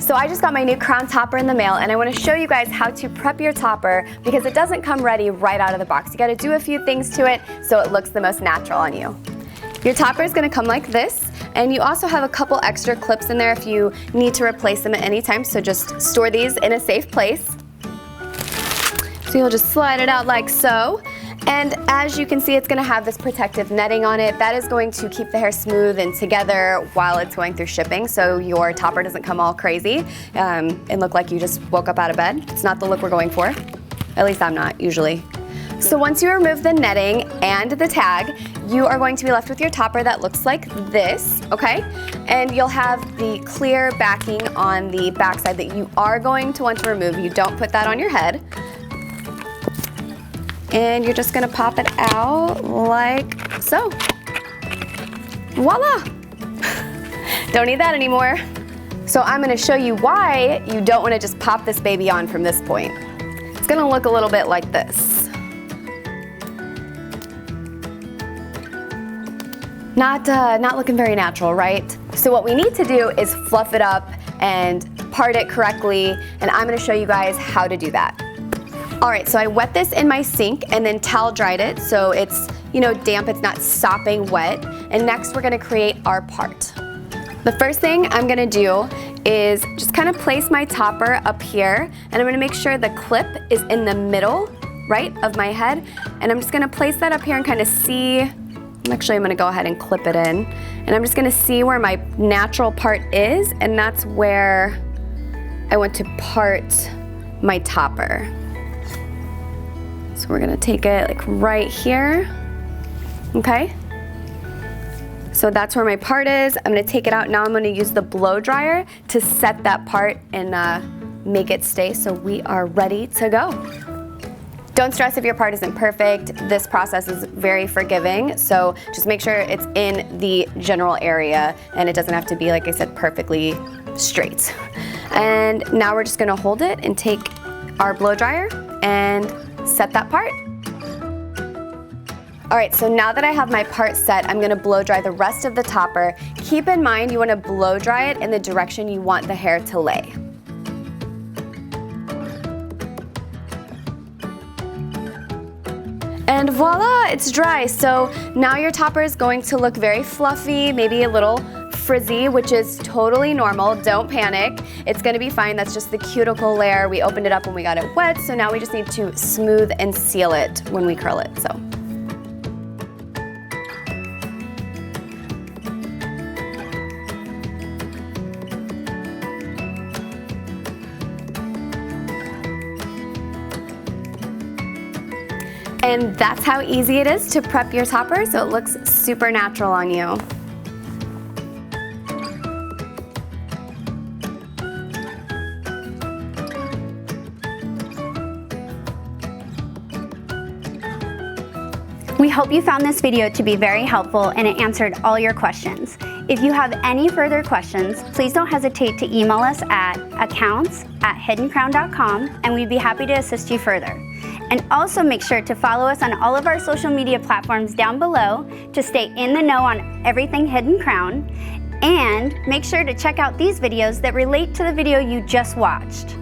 So I just got my new crown topper in the mail, and I want to show you guys how to prep your topper because it doesn't come ready right out of the box. You got to do a few things to it so it looks the most natural on you. Your topper is going to come like this, and you also have a couple extra clips in there if you need to replace them at any time, so just store these in a safe place. So you'll just slide it out like so. And as you can see, it's going to have this protective netting on it. That is going to keep the hair smooth and together while it's going through shipping, so your topper doesn't come all crazy and look like you just woke up out of bed. It's not the look we're going for. At least I'm not, usually. So once you remove the netting and the tag, you are going to be left with your topper that looks like this, okay? And you'll have the clear backing on the backside that you are going to want to remove. You don't put that on your head. And you're just gonna pop it out like so. Voila! Don't need that anymore. So I'm gonna show you why you don't wanna just pop this baby on from this point. It's gonna look a little bit like this. Not looking very natural, right? So what we need to do is fluff it up and part it correctly, and I'm gonna show you guys how to do that. All right, so I wet this in my sink and then towel dried it so it's, damp, it's not sopping wet. And next we're gonna create our part. The first thing I'm gonna do is just kind of place my topper up here, and I'm gonna make sure the clip is in the middle, right, of my head. And I'm just gonna place that up here and kind of see, I'm gonna go ahead and clip it in. And I'm just gonna see where my natural part is, and that's where I want to part my topper. So we're gonna take it like right here, okay? So that's where my part is. I'm gonna take it out. Now I'm gonna use the blow dryer to set that part and make it stay so we are ready to go. Don't stress if your part isn't perfect. This process is very forgiving, so just make sure it's in the general area and it doesn't have to be, like I said, perfectly straight. And now we're just gonna hold it and take our blow dryer and set that part. All right, so now that I have my part set, I'm gonna blow dry the rest of the topper. Keep in mind you wanna blow dry it in the direction you want the hair to lay. And voila, it's dry. So now your topper is going to look very fluffy, maybe a little frizzy, which is totally normal. Don't panic. It's gonna be fine. That's just the cuticle layer. We opened it up when we got it wet, so now we just need to smooth and seal it when we curl it. So. And that's how easy it is to prep your topper so it looks super natural on you. We hope you found this video to be very helpful and it answered all your questions. If you have any further questions, please don't hesitate to email us at accounts@hiddencrown.com and we'd be happy to assist you further. And also make sure to follow us on all of our social media platforms down below to stay in the know on everything Hidden Crown. And make sure to check out these videos that relate to the video you just watched.